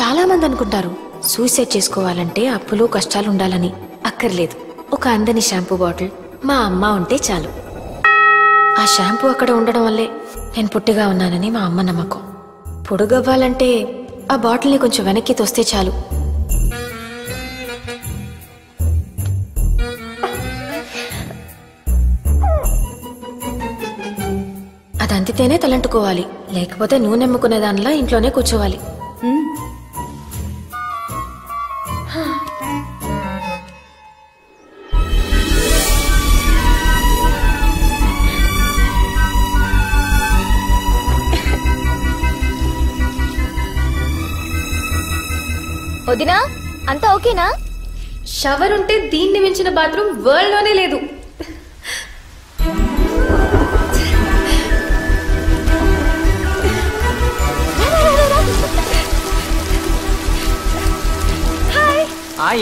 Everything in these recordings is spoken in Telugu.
చాలా మంది అనుకుంటారు సూసైడ్ చేసుకోవాలంటే అప్పులు కష్టాలు ఉండాలని. అక్కర్లేదు. ఒక అందని షాంపూ బాటిల్ మా అమ్మ ఉంటే చాలు. ఆ షాంపూ అక్కడ ఉండడం వల్లే నేను పొట్టిగా ఉన్నానని మా అమ్మ నమ్మకం. పొడుగవ్వాలంటే ఆ బాటిల్ని కొంచెం వెనక్కి తోస్తే చాలు. అది అంతితేనే తలంటుకోవాలి, లేకపోతే నూనె అమ్ముకునే దానిలా ఇంట్లోనే కూర్చోవాలి. వదినా అంతా ఓకేనా? షవర్ ఉంటే దీన్ని మించిన బాత్రూమ్ వరల్డ్ లోనే లేదు.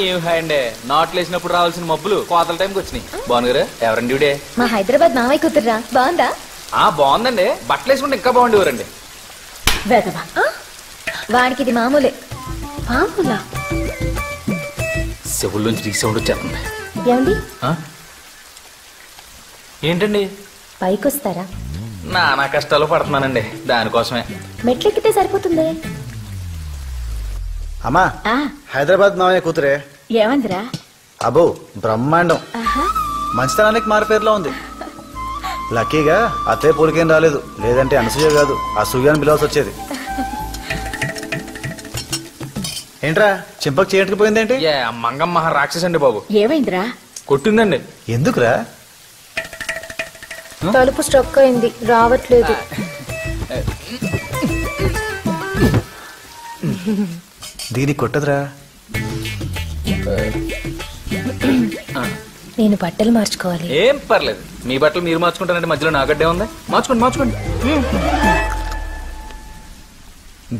ఏం హాయ్ అండి. నాట్లు వేసినప్పుడు రావాల్సిన మబ్బులు కోతల టైంకి వచ్చినాయి. బాగున్నారా? ఎవరండి ఇవిడే? మా హైదరాబాద్ మామయ్య కూతుర్రా. బాగుందా? బాగుందండి. బట్టలు వేసుకుంటే ఇంకా బాగుండేవారండి. వాడికి ఇది మామూలే. మామూలా? చెవుల నుంచి రీసౌండ్ వచ్చేస్తుంది. ఏమండి ఏంటండి? పైకి వస్తారా? నా కష్టాలు పడుతున్నానండి, దానికోసమే. మెట్లెక్కితే సరిపోతుంది. అమ్మా, హైదరాబాద్ మామయ్య కూతురే. ఏమందిరా? అబో బ్రహ్మాండం. మంచితనానికి మారిపేరులో ఉంది. లక్కీగా అత్తయ్య పూలకేం రాలేదు, లేదంటే అనసూయ కాదు అసూయాన్ని పిలవాల్సి వచ్చేది. ఏంట్రా చింపకు చేయట్టుకుపోయిందేంటి? మంగమ్మ రాక్షసి అండి బాబు. ఏమైందిరా? కొట్టిందండి. ఎందుకురా? తలుపు స్ట్రక్ అయింది, రావట్లేదు. దీనికి కొట్టదురా. నేను బట్టలు మార్చుకోవాలి. ఏం పర్లేదు, మీ బట్టలు మీరు మార్చుకుంటారంటే మధ్యలో నాగడ్డే ఉంది. మార్చుకోండి మార్చుకోండి.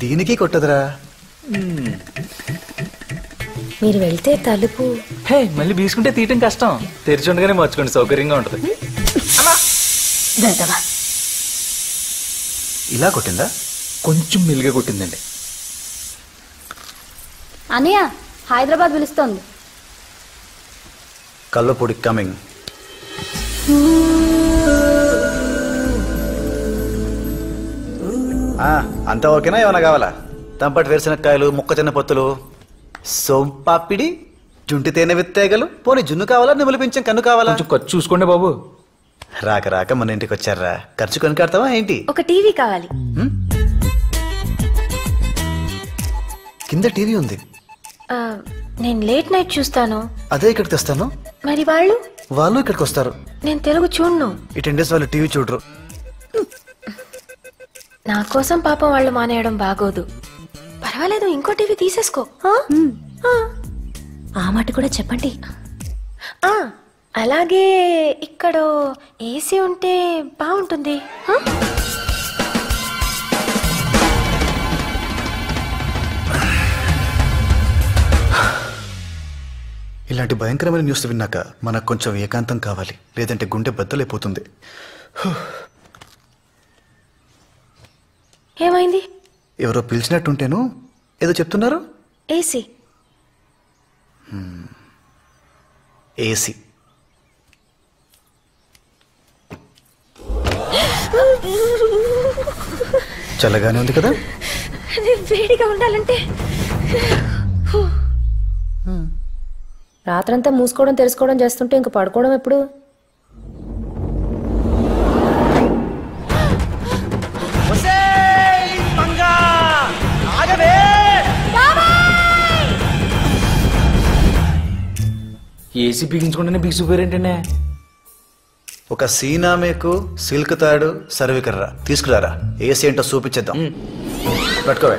దీనికి కొట్టదురా. మీరు వెళ్తే తలుపు మళ్ళీ బీసుకుంటే తీయటం కష్టం. తెరిచుండగానే మార్చుకోండి, సౌకర్యంగా ఉంటది. ఇలా కొట్టిందా? కొంచెం మెల్లిగా కొట్టిందండి. అన్నయ్య హైదరాబాద్ పిలుస్తోంది. కల్లుపూడి కమింగ్. అంతా ఓకేనా? ఏమైనా కావాలా? తంపటి వేరుశనక్కాయలు, ముక్కతిన్న పొత్తులు, సోంపాపిడి, జుంటి తేనె విత్తేగలు, పోనీ జున్ను కావాలా, నిములు పింఛం కన్ను కావాలా? ఖర్చు చూసుకోండి బాబు. రాక రాక మన ఇంటికి వచ్చారా, ఖర్చు కొనుకాడతావా ఏంటి? ఒక టీవీ కావాలి. కింద టీవీ ఉంది. నేను లేట్ నైట్ చూస్తాను. అదే ఇక్కడికి తెస్తాను. మరి వాళ్ళు ఇక్కడికి వస్తారు. నేను తెలుగు చూడను. ఈ 10 days వాళ్ళు టీవీ చూడరు. నా కోసం పాపం వాళ్ళు మానేయడం బాగోదు. పర్వాలేదు, ఇంకో టీవీ తీసేసుకో. ఆ మాట కూడా చెప్పండి. అలాగే ఇక్కడ ఏసీ ఉంటే బాగుంటుంది. ఇలాంటి భయంకరమైన న్యూస్ విన్నాక మనకు కొంచెం ఏకాంతం కావాలి, లేదంటే గుండె బద్దలైపోతుంది. ఏమైంది? ఎవరో పిలిచినట్టుంటేను. ఏదో చెప్తున్నారు. ఏసీ. ఏసీ. చల్లగానే ఉంది కదా? వేడిగా ఉండాలంటే రాత్రంతా మూసుకోవడం తెలుసుకోవడం చేస్తుంటే ఇంక పడుకోవడం ఎప్పుడు? ఏసీ బిగించుకుంటేనే బిగిసిపోయారేంటండి? ఒక సీనామేకు, సిల్క్ తాడు, సర్వికర్రా తీసుకురారా. ఏసీ ఏంటో చూపించేద్దాం. పట్టుకోవే.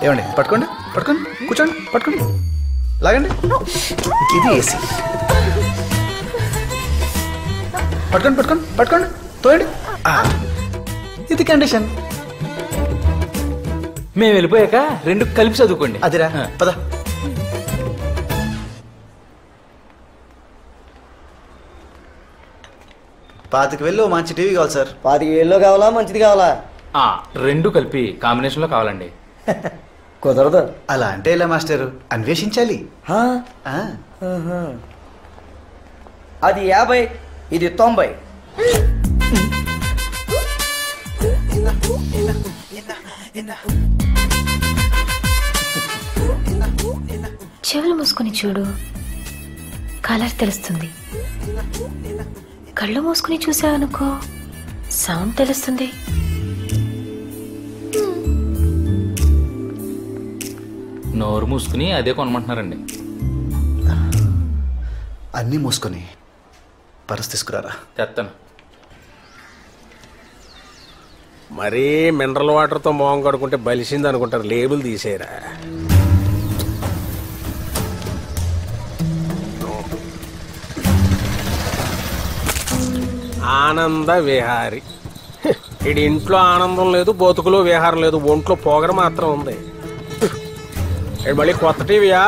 ఏమండి పట్టుకోండి, పట్టుకోండి, కూర్చోండి, పట్టుకోండి, లాగండి. ఇది ఏసీ. పట్టుకోండి పట్టుకోండి పట్టుకోండి, తోయండి. ఇది కండిషన్. మేము వెళ్ళిపోయాక రెండు కలిపి చదువుకోండి. అదిరా, పద. పాతికి వెళ్ళి మంచి టీవీ కావాలి సార్. 25,000 కావాలా, మంచిది కావాలా? రెండు కలిపి కాంబినేషన్ లో కావాలండి. కుదరదు. అలా అంటే ఇలా మాస్టర్ అన్వేషించాలి. హా? ఆ, ఆహా. అది 50, ఇది 90. చెవులు మూసుకుని చూడు, కలర్ తెలుస్తుంది. కళ్ళు మూసుకుని చూసావనుకో, సౌండ్ తెలుస్తుంది. నోరు మూసుకుని అదే కొనమంటున్నారండి. అన్నీ మూసుకొని పర్స్ తీసుకురారా. తెస్తాను. మరీ మినరల్ వాటర్తో మొహం కడుకుంటే బలిసింది అనుకుంటారు. లేబుల్ తీసేయరా. ఆనంద విహారి. ఇది ఇంట్లో ఆనందం లేదు, బతుకులో విహారం లేదు, ఒంట్లో పొగర మాత్రం ఉంది. ఇది మళ్ళీ కొత్త టీవీయా?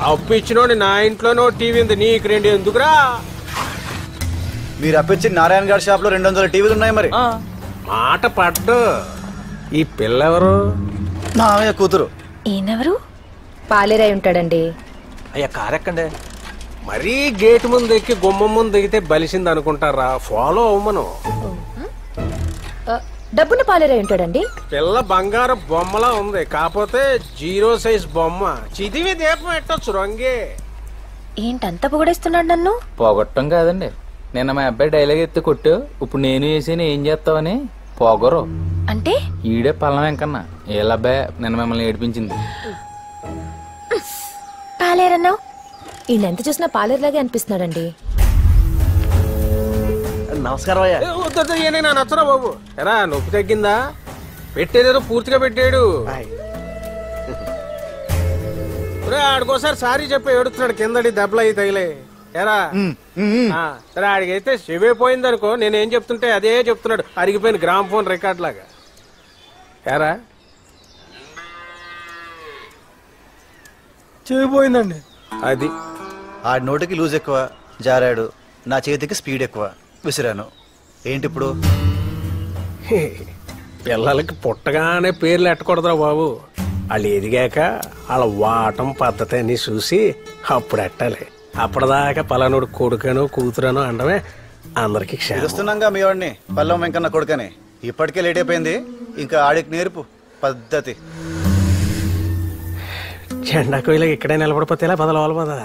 అప్పు ఇచ్చినోడి నా ఇంట్లోనో టీవీ ఉంది, నీకు 2 ఎందుకురా? మీరు అప్పించి నారాయణ గారి షాప్ లో 200 టీవీలు ఉన్నాయి. మరి మాట పడ్డు. ఈ పిల్ల ఎవరు? మామయ్య కూతురు. ఈయనెవరు? పాలేరై ఉంటాడండి. అయ్యా కారెక్కండి. మరీ గేటు ముందు ఎక్కి గుమ్మం ముందు ఎక్కితే బలిసింది అనుకుంటారా? ఫాలో అవ్వమను. డబ్బున పాలేరై ఉంటాడండి. పిల్ల బంగారు బొమ్మలా ఉంది, కాకపోతే 0 సైజ్ బొమ్మ. చిదివి దీపం పెట్టొచ్చు రంగే. ఏంటంత పొగడేస్తున్నాడు నన్ను? పోగొట్టం కాదండి, నిన్న మా అబ్బాయి డైలాగ్ ఎత్తి కొట్టు, ఇప్పుడు నేను వేసాను ఏం చేస్తావని పొగరు. అంటే ఈడే పల్లం వెంకన్నా. ఏలబ్బాయి నిన్న మిమ్మల్ని ఏడిపించింది. పాలేరన్నావు? ఈయన ఎంత చూసినా పాలేరులాగే అనిపిస్తున్నాడండి. నమస్కారం అయ్యా. నా నచ్చరా బాబు. ఎరా నొప్పి తగ్గిందా? పెట్టేదేదో పూర్తిగా పెట్టాడు. ఆడికోసారి సారీ చెప్పి ఏడుతున్నాడు, కిందడి దెబ్బలు అయి తగిలే. ఎరా సరే ఆడికైతే చెవైపోయింది అనుకో, నేనేం చెప్తుంటే అదే చెప్తున్నాడు, అరిగిపోయిన గ్రామ్ ఫోన్ రికార్డ్ లాగా. ఎరా చెవిపోయిందండి. అది ఆ నోటికి లూజ్ ఎక్కువ, జారాడు. నా చేతికి స్పీడ్ ఎక్కువ, విసిరాను. ఏంటి ఇప్పుడు? పిల్లలకి పుట్టగానే పేర్లు ఎట్టకూడదురా బాబు. వాళ్ళు ఎదిగాక వాళ్ళ వాటం పద్ధతి అని చూసి అప్పుడు ఎట్టాలి. అప్పటిదాకా పలానోడు కొడుకనో కూతురనో అండమే అందరికి చూస్తున్నాగా మీ వాడిని, పల్లం వెంకన్న కొడుకని. ఇప్పటికే లేట్ అయిపోయింది, ఇంకా ఆడికి నేర్పు పద్ధతి. జెండా కోయిలా ఇక్కడే నిలబడిపోతే ఇలా బదలవాలి పదా.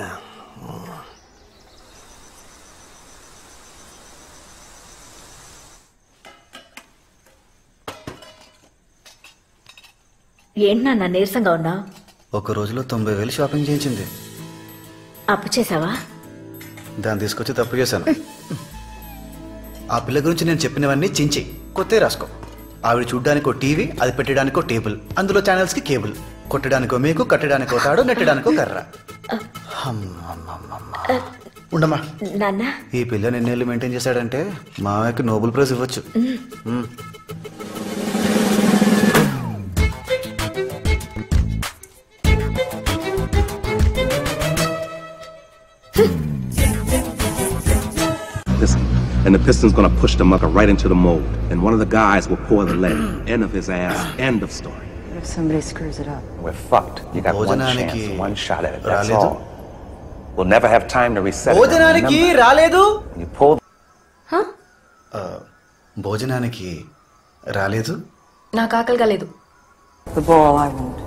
ఏంటి నాన్న నీరసంగా ఉన్నా? ఒక రోజులో 90,000 షాపింగ్ చేయించింది. అప్పు చేసావా? దాన్ని తీసుకొచ్చి తప్పు చేశాను. ఆ పిల్ల గురించి నేను చెప్పినవన్నీ చించి కొత్త రాసుకో. ఆవిడ చూడ్డానికో టీవీ, అది పెట్టడానికో టేబుల్, అందులో ఛానల్స్ కి కేబుల్, కొట్టడానికో మేకు, కట్టడానికో తాడు, నెట్టడానికో కర్ర. ఉండమ్మా. నాన్న ఈ పిల్ల ఎన్నేళ్ళు మెయింటైన్ చేశాడంటే మామయ్యకి నోబెల్ ప్రైజ్ ఇవ్వచ్చు. And the piston's gonna push the mucker right into the mold. And one of the guys will pour the lead. End of his ass. End of story. If somebody screws it up, we're fucked. You got one chance, one shot at it. That's all. We'll never have time to reset it. భోజనానికి రాలేదు. You pull. భోజనానికి రాలేదు. నాకు ఆకలి కాలేదు. the ball I won't.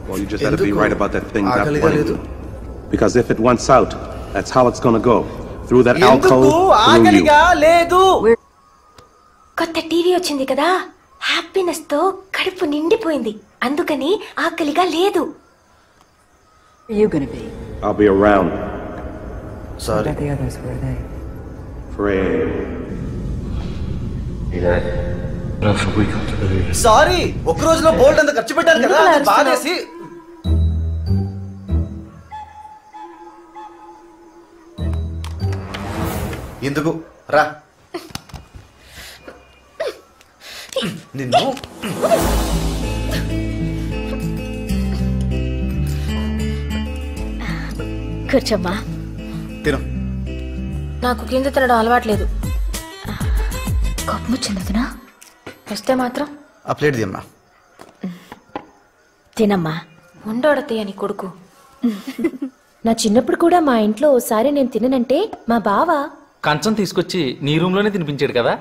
Well, you just gotta be right about that thing not wanting to. Because if it wants out, that's how it's gonna go. Through that alcove, through you. కొత్త టీవీ వచ్చింది కదా, హ్యాపీనెస్ తో కడుపు నిండిపోయింది, అందుకని ఆకలిగా లేదు. Where are you gonna be? I'll be around. Sorry. What about the others? Where are they? Fred. Sorry, ఒక రోజులో బోల్డ్ అంత ఖర్చు పెట్టాను కదా, బాధేసి. ఎందుకు రా నిన్ను. కూర్చోమ్మా. తిను. నాకు కింద తినడం అలవాట్లేదు. కోపం వచ్చిందనా? వస్తే మాత్రం ఆ ప్లేట్ దిమ్మా. తినమ్మా. ఉండోడతే అని కొడుకు. నా చిన్నప్పుడు కూడా మా ఇంట్లో ఓసారి నేను తిననంటే మా బావ కంచం తీసుకొచ్చి నీ రూమ్ లోనే తినిపించాడు కదా.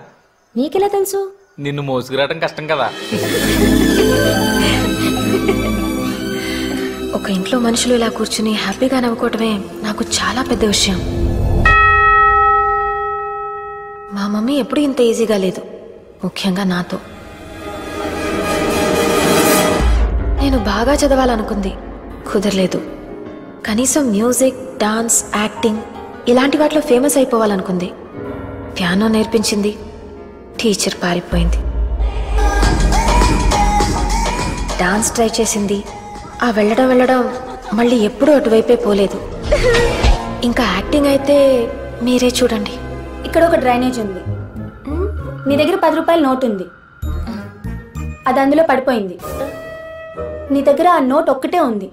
నీకెలా తెలుసు? నిన్ను మోసుకురావడం కష్టం కదా. ఒక ఇంట్లో మనుషులు ఇలా కూర్చుని హ్యాపీగా నవ్వుకోవటమే నాకు చాలా పెద్ద విషయం. మా మమ్మీ ఎప్పుడూ ఇంత ఈజీగా లేదు, ముఖ్యంగా నాతో. నేను బాగా చదవాలనుకుంది, కుదరలేదు. కనీసం మ్యూజిక్, డాన్స్, యాక్టింగ్ ఇలాంటి వాటిలో ఫేమస్ అయిపోవాలనుకుంది. పియానో నేర్పించింది, టీచర్ పారిపోయింది. డాన్స్ ట్రై చేసింది, ఆ వెళ్ళడం మళ్ళీ ఎప్పుడూ అటువైపే పోలేదు. ఇంకా యాక్టింగ్ అయితే మీరే చూడండి. ఇక్కడ ఒక డ్రైనేజ్ ఉంది, నీ దగ్గర 10 రూపాయల నోట్ ఉంది, అది అందులో పడిపోయింది. నీ దగ్గర ఆ నోట్ ఒక్కటే ఉంది,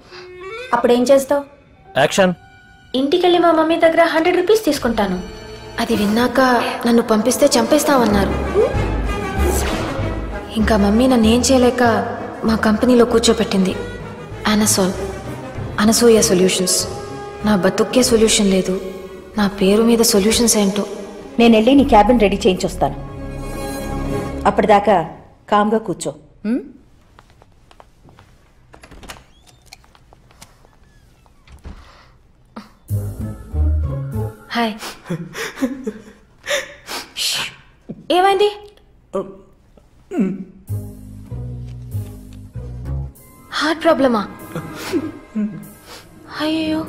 అప్పుడేం చేస్తావు? యాక్షన్. ఇంటికెళ్ళి మా మమ్మీ దగ్గర 100 రూపీస్ తీసుకుంటాను. అది విన్నాక నన్ను పంపిస్తే చంపేస్తామన్నారు. ఇంకా మమ్మీ నన్ను ఏం చేయలేక మా కంపెనీలో కూర్చోపెట్టింది. అనసూయ సొల్యూషన్స్. నా బతుక్కే సొల్యూషన్ లేదు, నా పేరు మీద సొల్యూషన్స్ ఏంటో. నేను వెళ్ళి నీ క్యాబిన్ రెడీ చేయించొస్తాను. అప్పటిదాకా కామ్గా కూర్చో. హాయ్. ఏమైంది? హార్ట్ ప్రాబ్లమా? అయ్యో,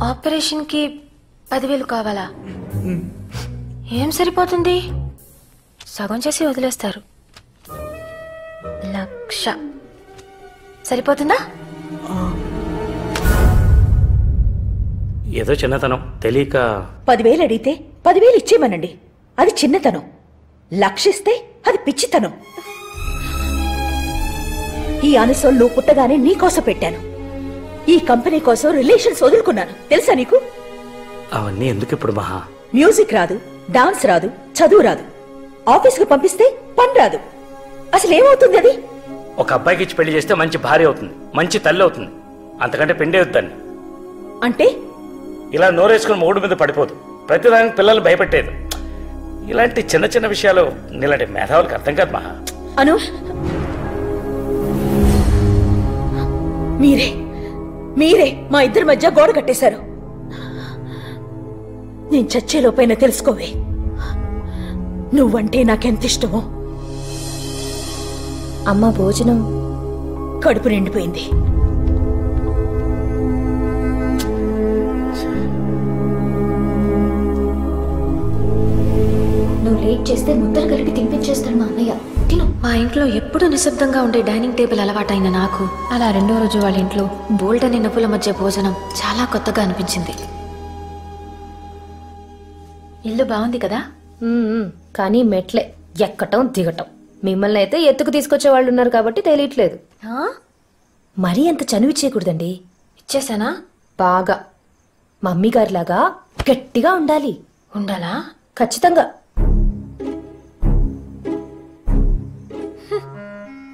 ఆపరేషన్కి 10,000 కావాలా? ఏం సరిపోతుంది? సగం చేసి వదిలేస్తారు. 1,00,000 సరిపోతుందా? ఏదో చిన్నతనం తెలియక 10,000 అడిగితే 10,000 ఇచ్చేయమనండి, అది చిన్నతనం. 1,00,000 ఇస్తే అది పిచ్చితనం. ఈ అనసోల్ నువ్వు పుట్టగానే నీకోసం పెట్టాను. ఈ కంపెనీ కోసం రిలేషన్స్ వదులుకున్నాను, తెలుసా నీకు? అవన్నీ ఎందుకు ఇప్పుడు మహా? మ్యూజిక్ రాదు, డాన్స్ రాదు, చదువు రాదు, ఆఫీస్కి పంపిస్తే పని రాదు. అసలు ఏమవుతుంది అది? ఒక అబ్బాయికి ఇచ్చి పెళ్లి చేస్తే మంచి భార్య అవుతుంది, మంచి తల్లి అవుతుంది. అంతకంటే పెండే వద్దని. అంటే ఇలా నోరేసుకుని మూడు మీద పడిపోదు, ప్రతిదానికి పిల్లలు భయపెట్టేది. ఇలాంటి చిన్న చిన్న విషయాలు నీలాంటి మేధావులకు అర్థం కాదు మహా. అను, మీరే మా ఇద్దరి మధ్య గోడ కట్టేశారు. నేను చచ్చేలోపైనా తెలుసుకోవే, నువ్వంటే నాకెంత ఇష్టమో. అమ్మ భోజనం కడుపు నిండిపోయింది. నువ్వు లేట్ చేస్తే ముద్దలు కలిపి తినిపించేస్తాడు మా అన్నయ్య. తిను. మా ఇంట్లో ఎప్పుడూ నిశ్శబ్దంగా ఉండే డైనింగ్ టేబుల్ అలవాటైన నాకు అలా 2వ రోజు వాళ్ళ ఇంట్లో బోల్డ్ అనే నవ్వుల మధ్య భోజనం చాలా కొత్తగా అనిపించింది. ఇల్లు బాగుంది కదా? కానీ మెట్లే ఎక్కటం దిగటం. మిమ్మల్ని అయితే ఎత్తుకు తీసుకొచ్చే వాళ్ళు ఉన్నారు కాబట్టి తెలియట్లేదు. మరీ అంత చనువు ఇచ్చేయకూడదండి. ఇచ్చేసానా? బాగా మమ్మీ గారిలాగా గట్టిగా ఉండాలి. ఉండాలా? ఖచ్చితంగా.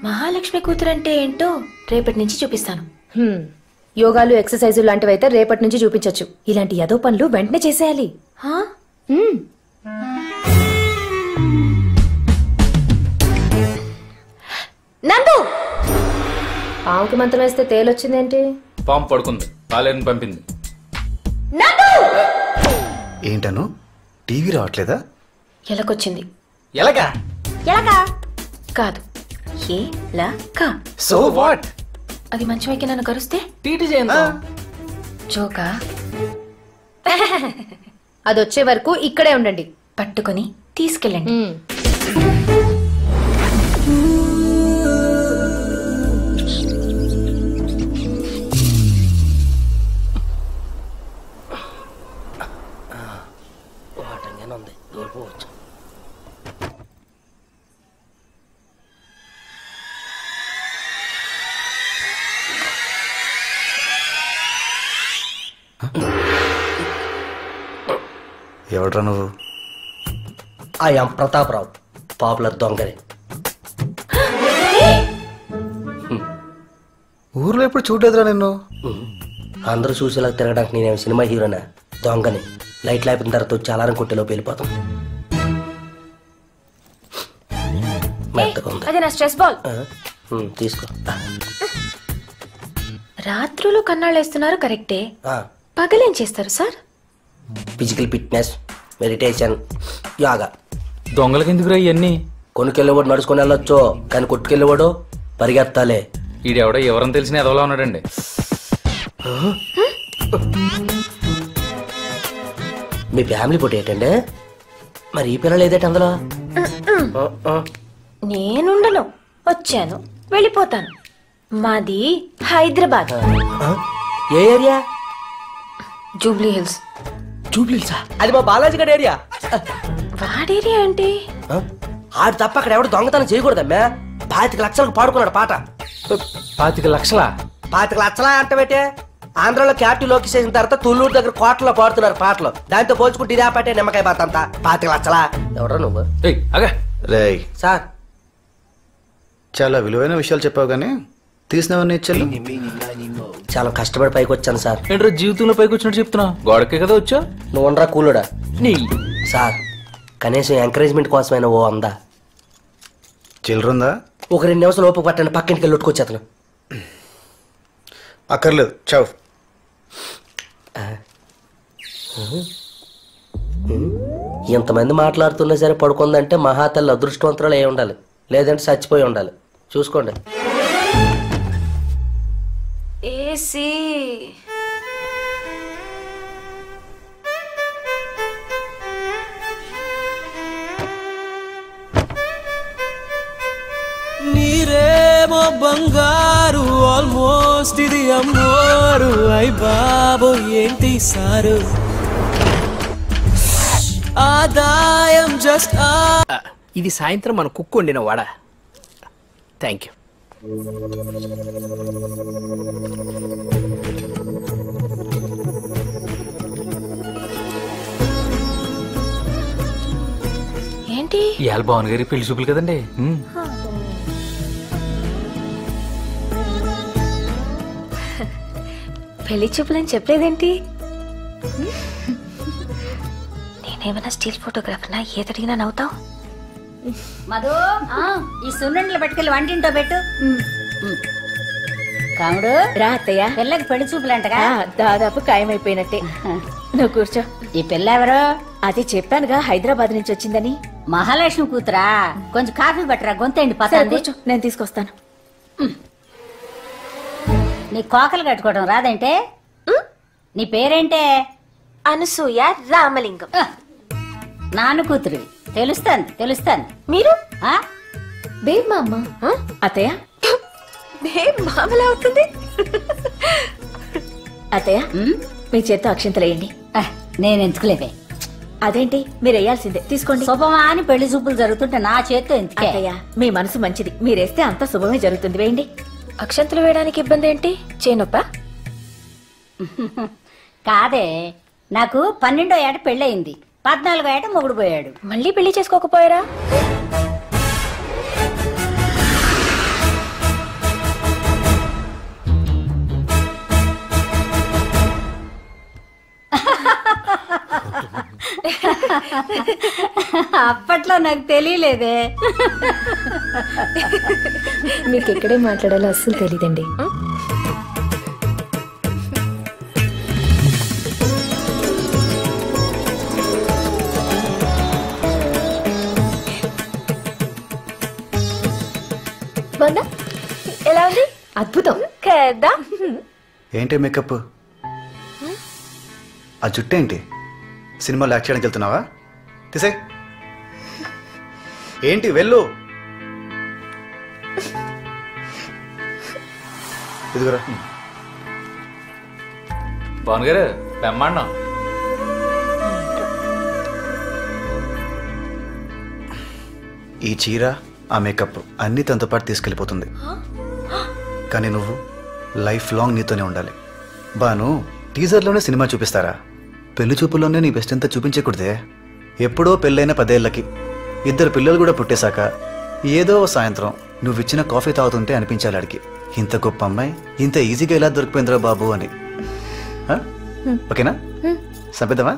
మహాలక్ష్మి కూతురంటే ఏంటో రేపటి నుంచి చూపిస్తాను. యోగాలు, ఎక్సర్సైజు లాంటివైతే రేపటి నుంచి చూపించొచ్చు. ఇలాంటి యదో పనులు వెంటనే చేసేయాలి. నందు, పావుకి మంత్రం వేస్తే తేలొచ్చిందేంటి? పాము పడుకుంది, పాలేరుని పంపింది. ఏంటను టీవీ రావట్లేదా? ఎలకొచ్చింది. ఎలాగా? ఎలాగా కాదు, ఎలక. So what? అది మంచి వైకి నన్ను కరుస్తే టీటీ చేయండి. జోకా? అది వచ్చే వరకు ఇక్కడే ఉండండి. పట్టుకొని తీసుకెళ్ళండి. ఎవడ్రా నువ్వు? ఐ యామ్ ప్రతాపరావు, పాపులర్ దొంగని. ఊర్లో ఎప్పుడు చూడలేదురా నిన్ను. అందరూ చూసేలా తిరగడానికి నేనేం సినిమా హీరోనా? దొంగని. లైట్ లేపిన తర్వాత వచ్చి అలారం కొట్టేలోపు వెళ్ళిపోతాం. మెత్తగా ఉంది. అది నా స్ట్రెస్ బాల్. తీసుకో. రాత్రులు కన్నాళ్ళు వేస్తున్నారు కరెక్టే, పగలేం చేస్తారు sir? Physical fitness, meditation, yoga. దొంగలకి ఎందుకురా ఇవన్నీ? కొనుకెళ్ళేవాడు నడుచుకొని వెళ్ళొచ్చు, కానీ కొట్టుకెళ్ళేవాడు పరిగెత్తాలే. ఈడెవడో ఎవరని తెలిసిన ఎదవలా ఉన్నాడండి. మీ ఫ్యామిలీ ఫోటో ఏంటండి? మరి ఈ పిల్లలు ఏదైతే అందులో? నేనుండను, వచ్చాను వెళ్ళిపోతాను. మాది హైదరాబాద్. ఏ ఏరియా? జూబ్లీ హిల్స్. జూబ్లీ హిల్సా? అది మా బాలాజీ గడ్ ఏరియా. వాడేరియా అంటే ఆడు తప్ప అక్కడ ఎవడు దొంగతనం చేయకూడదమ్మా. 25 లక్షలకు పాడుకున్నాడు పాట. 25 లక్షలా? 25 లక్షలా అంటే ఆంధ్రాలో క్యాపిటల్ లోకి చేసిన తర్వాత తుళ్ళూరు దగ్గర కోటలో పాడుతున్నారు పాటలు. దాంతో పోల్చుకుంటే ఇదే పాటే నిమ్మకాయ బాత అంతా. 25 లక్షలా? ఎవడో నువ్వు. రేయ్ సార్, చాలా విలువైన విషయాలు చెప్పావు కానీ తీసినవన్నీ ఇచ్చాను. చాలా కష్టపడి పైకి వచ్చాను సార్. ఏంట్రా జీవితంలో పైకి వచ్చినట్టు చెప్తున్నా? గోడకే కదా వచ్చా? నువ్వు ఉండరా కూలుడా నీ. సార్, కనీసం ఎంకరేజ్మెంట్ కోసమైనా ఓ అందా? చిల్లరుందా? ఒక 2 నిమిషాలు ఓపిక పట్టండి, పక్కింటికి వెళ్ళి కొట్టుకొచ్చేతను. అక్కర్లేదు, చావు. ఇంతమంది మాట్లాడుతున్నా సరే పడుకుందంటే మహాతల్లి అదృష్టవంతురాలు అయి ఉండాలి, లేదంటే చచ్చిపోయి ఉండాలి. చూసుకోండి. ఏసీ. నీరేమో బంగారు, ఆల్మోస్ట్ ఇది అమ్మోరు. అయ్ బాబు ఏంటి సారు, ఆదాయం జస్ట్. ఇది సాయంత్రం మన కుక్కు వండిన వాడ. Thank you. ఏంటి ఇవాళ భావన్ గారి పెళ్లి చూపులు కదండి. పెళ్లి చూపులని చెప్పలేదేంటి? నేనేమన్నా స్టిల్ ఫోటోగ్రాఫర్నా? ఏదడిగినా నవ్వుతావు? మధు, ఈ సున్నుండలు పట్టుకెళ్ళి వంటింటో పెట్టు. కాముడు రా అత్తయ్య. పిల్లకి పెళ్లి చూపులంటగా? దాదాపు ఖాయమైపోయినట్టే. నువ్వు కూర్చో. ఈ పిల్ల ఎవరు? అది చెప్పానుగా, హైదరాబాద్ నుంచి వచ్చిందని. మహాలక్ష్మి కూతురా? కొంచెం కాఫీ పట్టరా, గొంతండి సరే, పతండి. కూర్చో, నేను తీసుకొస్తాను. నీ కోకలు కట్టుకోవడం రాదంటే? నీ పేరేంటే? అనసూయ రామలింగం. నాన్న కూతురు. తెలుస్తాను తెలుస్తాను. మీరు? బేబ్ మా అమ్మ. అత్తయ్య, బేబ్ మామలా అవుతుంది. అత్తయ్య మీ చేత్తో అక్షింతలేయండి. నేను ఎందుకులేవే. అదేంటి, మీరు వేయాల్సిందే. తీసుకోండి. శుభమా అని పెళ్లి చూపులు జరుగుతుంటే నా చేత్తో ఎందుకే? అత్తయ్య, మీ మనసు మంచిది, మీరేస్తే అంత శుభమే జరుగుతుంది. వేయండి. అక్షంతలు వేయడానికి ఇబ్బంది ఏంటి? చేనొప్ప? కాదే, నాకు 12వ ఏట పెళ్ళయింది, 14వ ఏట మొగుడు పోయాడు. మళ్ళీ పెళ్లి చేసుకోకపోయారా? అప్పట్లో నాకు తెలియలేదే. మీకు ఎక్కడే మాట్లాడాలో అస్సలు తెలీదండి. ఎలా ఉంది? అద్భుతం కదా. ఏంటి మేకప్? ఆ జుట్టు ఏంటి? సినిమాలో యాక్ట్ చేయడానికి వెళ్తున్నావా? తీసే. ఏంటి వెళ్ళు. ఇదిగోరా. భావన్ గారు బ్రహ్మాండం. ఈ చీర, ఆ మేకప్ అన్నీ తనతో పాటు తీసుకెళ్ళిపోతుంది. కానీ నువ్వు లైఫ్ లాంగ్ నీతోనే ఉండాలి. బాను, టీజర్లోనే సినిమా చూపిస్తారా? పెళ్లి చూపుల్లోనే నీ బెస్ట్ అంతా చూపించకూడదే. ఎప్పుడో పెళ్ళైన 10 ఏళ్ళకి 2 పిల్లలు కూడా పుట్టేశాక ఏదో సాయంత్రం నువ్విచ్చిన కాఫీ తాగుతుంటే అనిపించాలి అడిగి, ఇంత గొప్ప అమ్మాయి ఇంత ఈజీగా ఎలా దొరికిపోయిందిరా బాబు అని. ఓకేనా? సంపిద్దామా?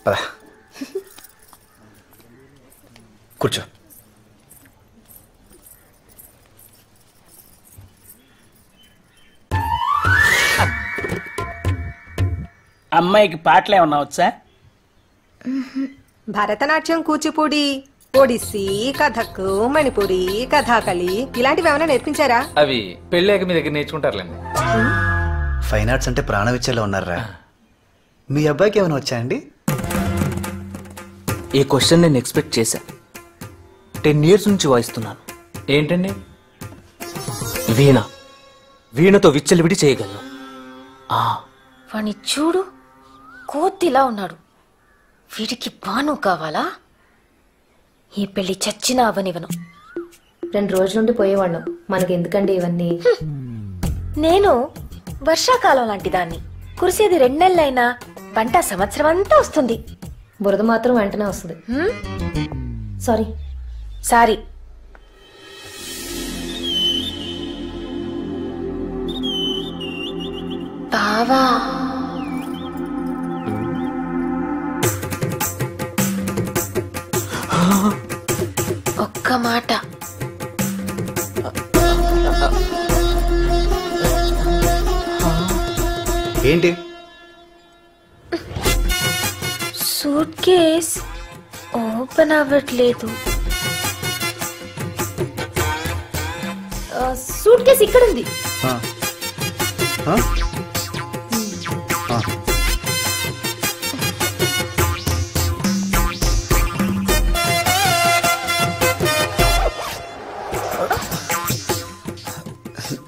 పదా కూర్చో. అమ్మాయికి పాటలు ఏమన్నా వచ్చా? భరతనాట్యం, కూచిపూడి, ఒడిస్సీ, కథక్, మణిపూరి, కథాకళి ఇలాంటివి ఏమైనా నేర్పించారా? అవి పెళ్ళాక మీ దగ్గర నేర్చుకుంటారులేండి. ఫైన్ ఆర్ట్స్ అంటే ప్రాణం ఇచ్చేలా ఉన్నారా? మీ అబ్బాయికి ఏమైనా వచ్చా అండి? ఈ క్వశ్చన్ నేను ఎక్స్పెక్ట్ చేశా. 10 years నుంచి వాయిస్తున్నాను. ఏంటండి? వీణ. వీణతో విచ్చలవిడి చేయగలను. వాణ్ణి చూడు, కోతిలా ఉన్నాడు. వీడికి బాను కావాలా? ఈ పెళ్లి చచ్చినా అవనివను. 2 రోజుల నుండి పోయేవాళ్ళం. మనకి ఎందుకండి ఇవన్నీ? నేను వర్షాకాలం లాంటి దాన్ని. కురిసేది 2 నెలలైనా పంట సంవత్సరం అంతా వస్తుంది. బురద మాత్రం వెంటనే వస్తుంది. సారీ. బావా, ఒక్క మాట. ఏంటి? సూట్ కేస్ ఓపెన్ అవ్వట్లేదు. సూట్ కేస్ ఇక్కడ ఉంది.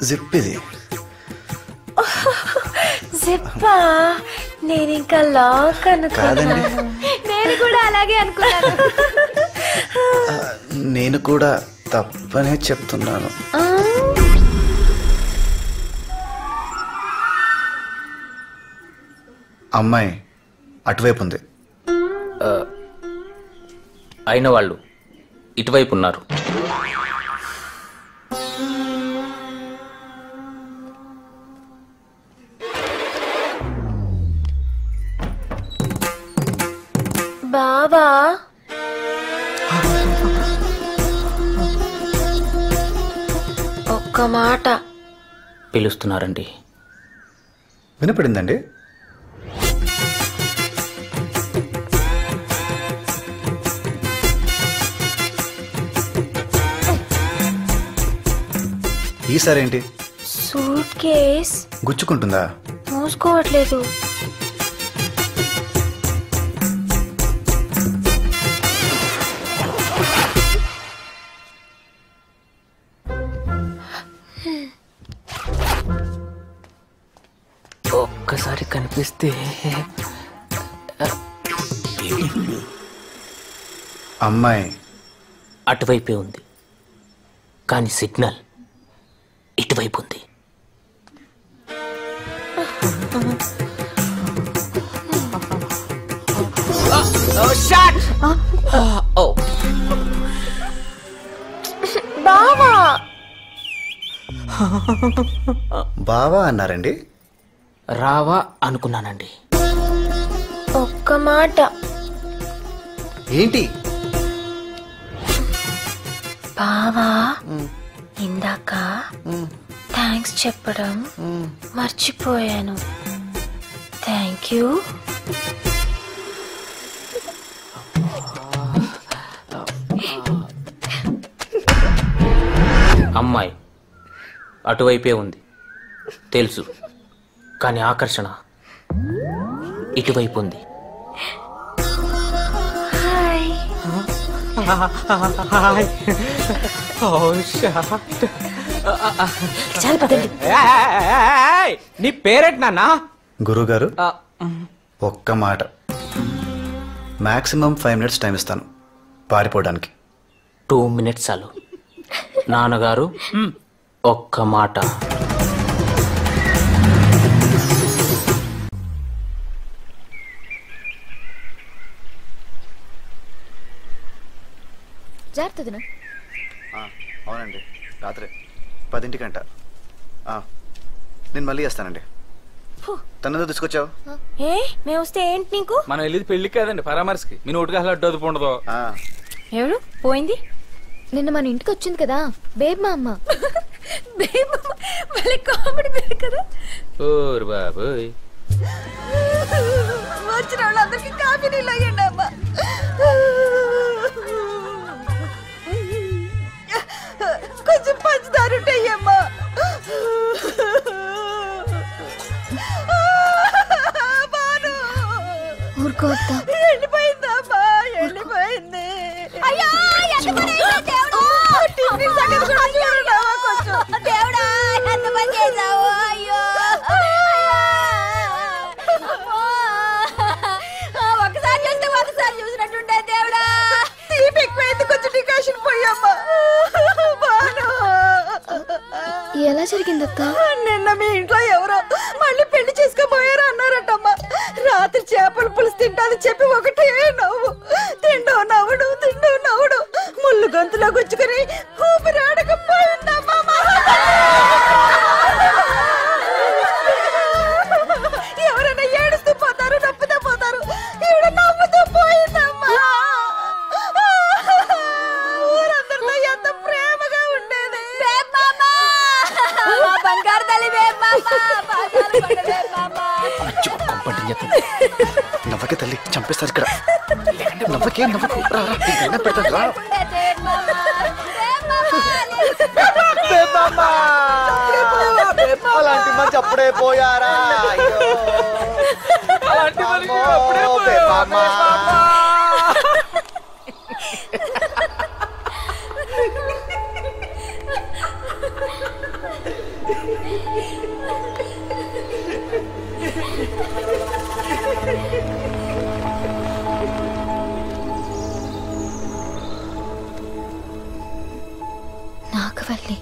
జిప్ ఇది. జిప్పా? నేను ఇంకా లాక్ అనుకున్నాను. నేను కూడా అలాగే అనుకున్నాను. నేను కూడా తప్పనే చెప్తున్నాను. అమ్మాయి అటువైపు ఉంది. అయిన వాళ్ళు ఇటువైపు ఉన్నారు. బావా, ఒక్క మాట. పిలుస్తున్నారండి. వినపడిందండి? ఈసారేంటి? సూట్ కేస్ గుచ్చుకుంటుందా? మూసుకోవట్లేదు. ఒక్కసారి కనిపిస్తే. అమ్మాయి అటువైపే ఉంది, కానీ సిగ్నల్ ఇటువైపు ఉంది. బావా, బావా అన్నారండి? రావా అనుకున్నానండి. ఒక్క మాట. ఏంటి? బావా, ఇందాక థ్యాంక్స్ చెప్పడం మర్చిపోయాను. Thank you. అమ్మాయి అటువైపే ఉంది తెలుసు, కానీ ఆకర్షణ ఇటువైపు ఉంది. నీ పేరేంటి నాన్న? గురుగారు, ఒక్క మాట. మాక్సిమం 5 minutes టైం ఇస్తాను పారిపోవడానికి. 2 minutes చాలు. నాన్నగారు ఒక్క మాట. అవునండి, రాత్రి 10 గంట. నేను మళ్ళీ చేస్తానండి. తనతో తీసుకొచ్చావు? ఏ మేము వస్తే ఏంటి నీకు? మనం వెళ్ళేది పెళ్లికి కాదండి, పరామర్శకి. మీ నోటికి అసలు అడ్డు అదుపు ఉండదు. ఎవరు పోయింది? నిన్న మన ఇంటికి వచ్చింది కదా బేబ్ మా అమ్మ. కామెడీ పేరు కదా. ఓరు బాబోయ్. వచ్చిన వాళ్ళందరికీ కాఫీ నీళ్ళు అయ్యండి అమ్మా. కొంచెం పంచదార ఉంటాయమ్మా. ఊరుకోవద్దా? వెళ్ళిపోయిందమ్మా, వెళ్ళిపోయింది. అయ్యో దేవుడా ఎంత పని చేసావు. అయ్యో ఒకసారి చూస్తే ఒకసారి చూసినట్టుండే. దేవుడా తీపి ఎక్కువైంది, కొంచెం డికాషన్ పోయమ్మా. ఎలా జరిగిందక్క? నిన్న మీ ఇంట్లో ఎవరో మళ్ళీ పెళ్లి చేసుకోబోయారు అన్నారటమ్మా. రాత్రి చేపల పులుసు తింటాది చెప్పి ఒకటే నవ్వు. తిండో నవ్వుడు, తిండో నవ్వుడు. ముళ్ళు గొంతులో గుచ్చుకుని ఊపిరాడకపోయిందమ్మా. ఎవరైనా ఏడుస్తూ పోతారు, నవ్వుతూ పోతారు. ఈవిడ నవ్వుతూ పోయిందమ్మా. ఊరందరితో ఎంత ప్రేమగా ఉండేది. బంగారు తల్లి నవ్వకే తల్లి, చంపేస్తారు ఇక్కడ. నవ్వకే, నవ్వకు. పెడతాను రా. అలాంటి మంచి అప్పుడే పోయారా? అలాంటి అప్పుడే పోయారా? నాగవల్లి.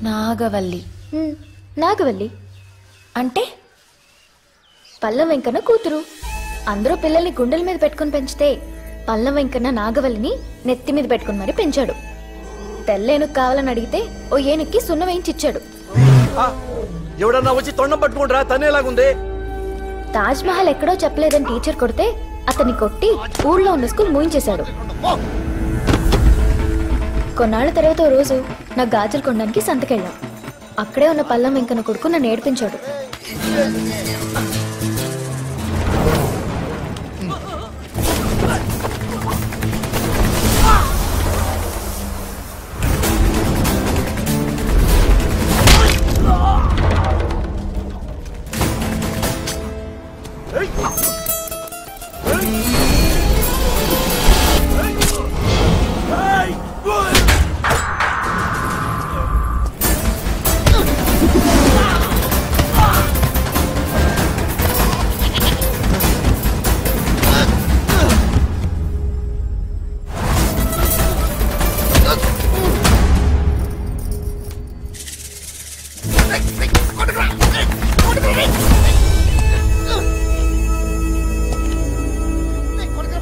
నాగవల్లి. నాగవల్లి అంటే పల్లం వెంకన్న కూతురు. అందరూ పిల్లల్ని గుండెల మీద పెట్టుకుని పెంచితే పల్లం వెంకన్న నాగవల్లిని నెత్తి మీద పెట్టుకుని మరి పెంచాడు. తెల్లేనుకు కావాలని అడిగితే ఓ ఏనుక్కి సున్న వేయించిచ్చాడు. ఎవడన్నా వచ్చి తొండం పట్టుకుంటారా? తనేలాగుంది. తాజ్ మహల్ ఎక్కడో చెప్పలేదని టీచర్ కొడితే అతన్ని కొట్టి ఊళ్ళో ఉన్న స్కూల్ మూయించేశాడు. కొన్నాళ్ల తర్వాత ఓ రోజు నా గాజులు కొనడానికి సంతకెళ్ళాం. అక్కడే ఉన్న పల్లం వెంకన్న కొడుకు నన్ను ఏడిపించాడు.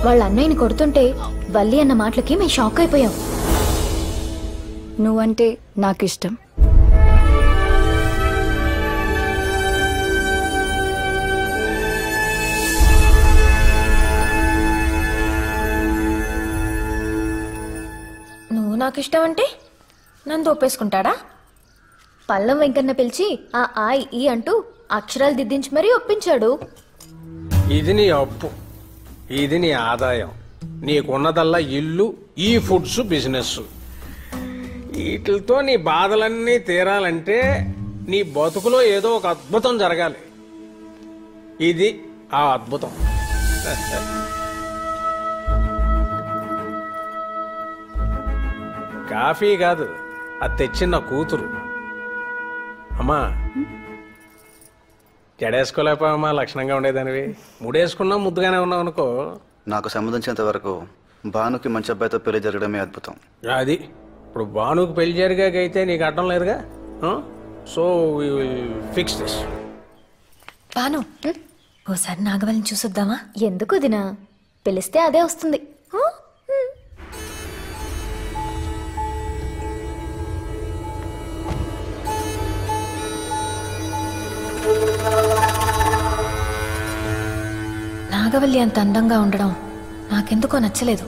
వాళ్ళ అన్నయ్యని కొడుతుంటే వల్లి అన్న మాటలకి మేము షాక్ అయిపోయాం. నువ్వంటే నాకు ఇష్టం. నువ్వు నాకు ఇష్టం అంటే నన్ను ఒప్పేసుకుంటాడా? పల్లం వెంకన్న పిలిచి ఆ ఈ అంటూ అక్షరాలు దిద్దించి మరీ ఒప్పించాడు. ఇది నీ అప్పు, ఇది నీ ఆదాయం. నీకున్నదల్లా ఇల్లు, ఈ ఫుడ్స్, బిజినెస్. వీటితో నీ బాధలన్నీ తీరాలంటే నీ బతుకులో ఏదో ఒక అద్భుతం జరగాలి. ఇది ఆ అద్భుతం. కాఫీ కాదు, అది తెచ్చిన కూతురు. అమ్మా, జడేసుకోలేకపోయామా? లక్షణంగా ఉండేదానివి. ముడేసుకున్నా ముద్దుగానే ఉన్నావు అనుకో. నాకు సంబంధించినంత వరకు భానుకి మంచి అబ్బాయితో పెళ్లి జరగడమే అద్భుతం. అది ఇప్పుడు భానుకి పెళ్లి జరిగాకైతే నీకు అడ్డం లేదుగా. So we will fix this. Bhanu, ఓసారి నాగవల్లిని చూసొద్దామా? ఎందుకు దినా? పిలిస్తే అదే వస్తుంది. నాగవల్లి అంత అందంగా ఉండడం నాకెందుకో నచ్చలేదు.